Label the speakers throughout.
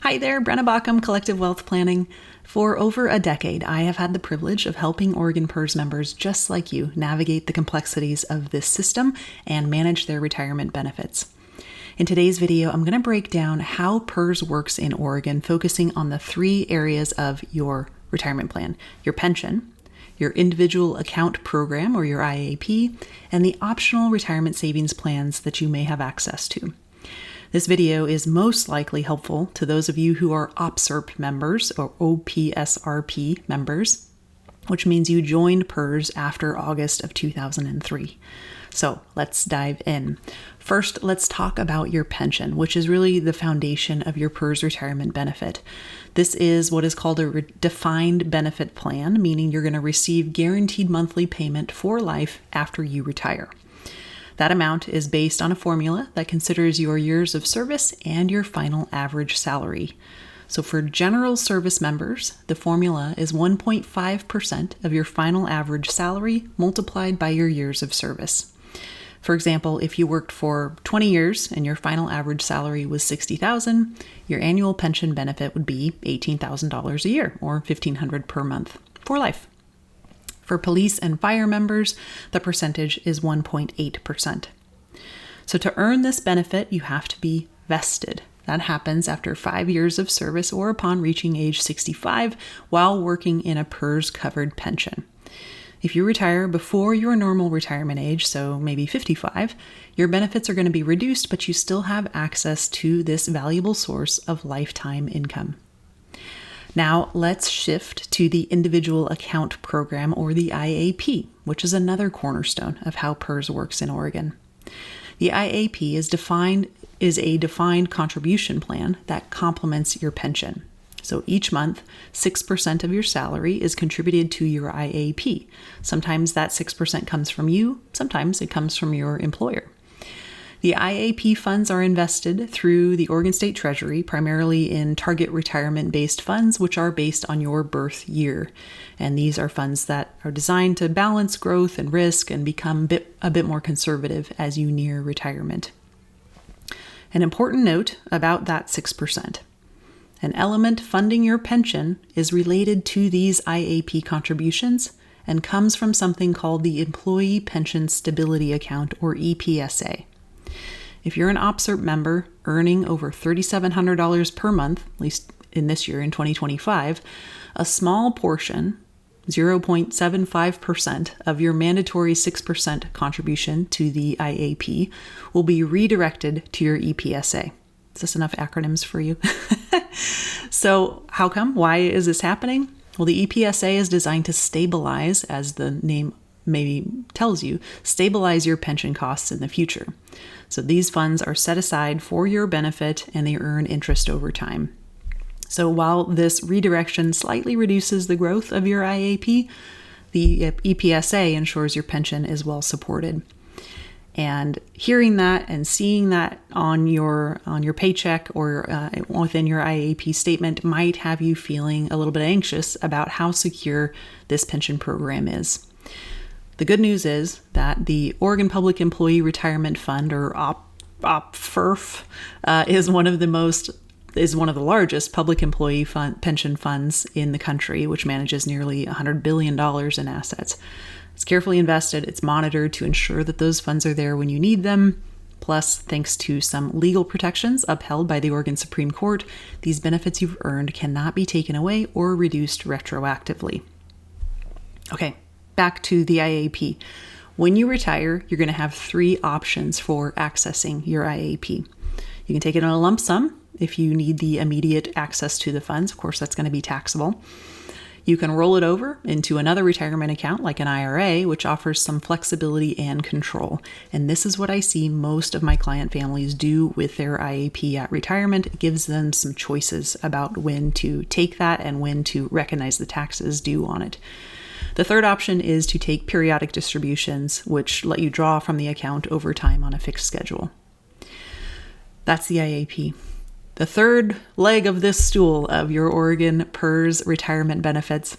Speaker 1: Hi there, Brenna Baucum, Collective Wealth Planning. For over a decade, I have had the privilege of helping Oregon PERS members just like you navigate the complexities of this system and manage their retirement benefits. In today's video, I'm going to break down how PERS works in Oregon, focusing on the three areas of your retirement plan: your pension, your individual account program or your IAP, and the optional retirement savings plans that you may have access to. This video is most likely helpful to those of you who are OPSRP members or OPSRP members, which means you joined PERS after August of 2003. So let's dive in. First, let's talk about your pension, which is really the foundation of your PERS retirement benefit. This is what is called a defined benefit plan, meaning you're going to receive guaranteed monthly payment for life after you retire. That amount is based on a formula that considers your years of service and your final average salary. So for general service members, the formula is 1.5% of your final average salary multiplied by your years of service. For example, if you worked for 20 years and your final average salary was $60,000, your annual pension benefit would be $18,000 a year, or $1,500 per month for life. For police and fire members, the percentage is 1.8%. So to earn this benefit, you have to be vested. That happens after 5 years of service or upon reaching age 65 while working in a PERS-covered pension. If you retire before your normal retirement age, so maybe 55, your benefits are going to be reduced, but you still have access to this valuable source of lifetime income. Now let's shift to the individual account program, or the IAP, which is another cornerstone of how PERS works in Oregon. The IAP is a defined contribution plan that complements your pension. So each month, 6% of your salary is contributed to your IAP. Sometimes that 6% comes from you, sometimes it comes from your employer. The IAP funds are invested through the Oregon State Treasury, primarily in target retirement-based funds, which are based on your birth year. And these are funds that are designed to balance growth and risk and become a bit more conservative as you near retirement. An important note about that 6%. An element funding your pension is related to these IAP contributions and comes from something called the Employee Pension Stability Account, or EPSA. If you're an OPSRP member earning over $3,700 per month, at least in this year in 2025, a small portion, 0.75% of your mandatory 6% contribution to the IAP will be redirected to your EPSA. Is this enough acronyms for you? So how come? Why is this happening? Well, the EPSA is designed to stabilize, as the name maybe tells you, stabilize your pension costs in the future. So these funds are set aside for your benefit and they earn interest over time. So while this redirection slightly reduces the growth of your IAP, the EPSA ensures your pension is well supported. And hearing that and seeing that on your paycheck or within your IAP statement might have you feeling a little bit anxious about how secure this pension program is. The good news is that the Oregon Public Employee Retirement Fund, or OPSRP, is one of the largest public employee pension funds in the country, which manages nearly $100 billion in assets. It's carefully invested, it's monitored to ensure that those funds are there when you need them. Plus, thanks to some legal protections upheld by the Oregon Supreme Court, these benefits you've earned cannot be taken away or reduced retroactively. Okay, back to the IAP. When you retire, you're going to have three options for accessing your IAP. You can take it in a lump sum if you need the immediate access to the funds. Of course, that's going to be taxable. You can roll it over into another retirement account like an IRA, which offers some flexibility and control. And this is what I see most of my client families do with their IAP at retirement. It gives them some choices about when to take that and when to recognize the taxes due on it. The third option is to take periodic distributions, which let you draw from the account over time on a fixed schedule. That's the IAP. The third leg of this stool of your Oregon PERS retirement benefits,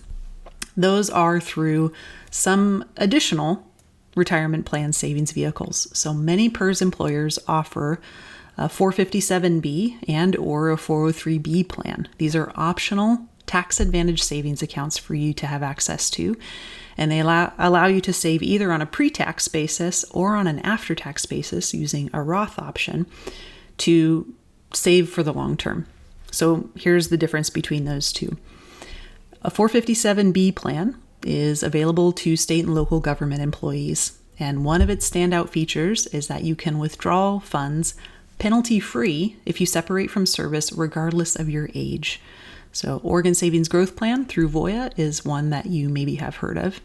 Speaker 1: those are through some additional retirement plan savings vehicles. So many PERS employers offer a 457B and or a 403B plan. These are optional tax advantage savings accounts for you to have access to, and they allow you to save either on a pre-tax basis or on an after-tax basis using a Roth option to save for the long term. So here's the difference between those two. A 457B plan is available to state and local government employees, and one of its standout features is that you can withdraw funds penalty-free if you separate from service regardless of your age. So Oregon Savings Growth Plan through Voya is one that you maybe have heard of.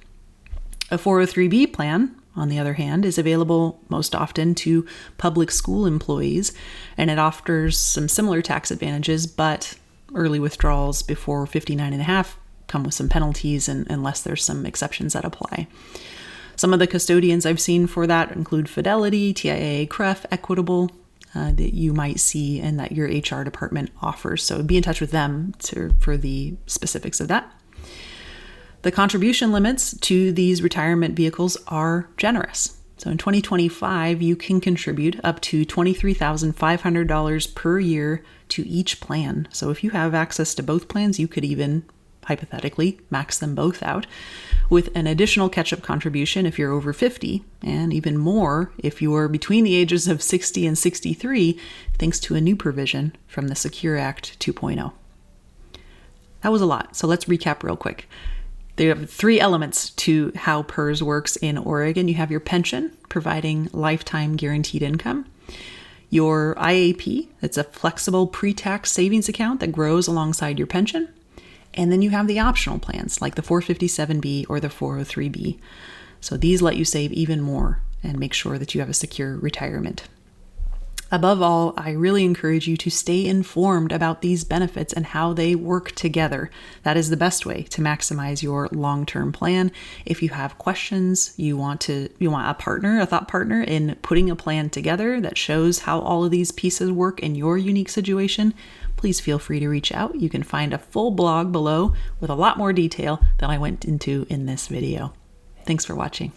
Speaker 1: A 403B plan, on the other hand, is available most often to public school employees, and it offers some similar tax advantages, but early withdrawals before 59 and a half come with some penalties unless there's some exceptions that apply. Some of the custodians I've seen for that include Fidelity, TIAA, CREF, Equitable, that you might see and that your HR department offers. So be in touch with them for the specifics of that. The contribution limits to these retirement vehicles are generous. So in 2025, you can contribute up to $23,500 per year to each plan. So if you have access to both plans, you could even hypothetically max them both out with an additional catch-up contribution if you're over 50, and even more if you're between the ages of 60 and 63, thanks to a new provision from the Secure Act 2.0. That was a lot, so let's recap real quick. There are 3 elements to how PERS works in Oregon. You have your pension, providing lifetime guaranteed income. Your IAP, it's a flexible pre-tax savings account that grows alongside your pension. And then you have the optional plans like the 457B or the 403B. So these let you save even more and make sure that you have a secure retirement. Above all, I really encourage you to stay informed about these benefits and how they work together. That is the best way to maximize your long-term plan. If you have questions, you want a thought partner in putting a plan together that shows how all of these pieces work in your unique situation, please feel free to reach out. You can find a full blog below with a lot more detail than I went into in this video. Thanks for watching.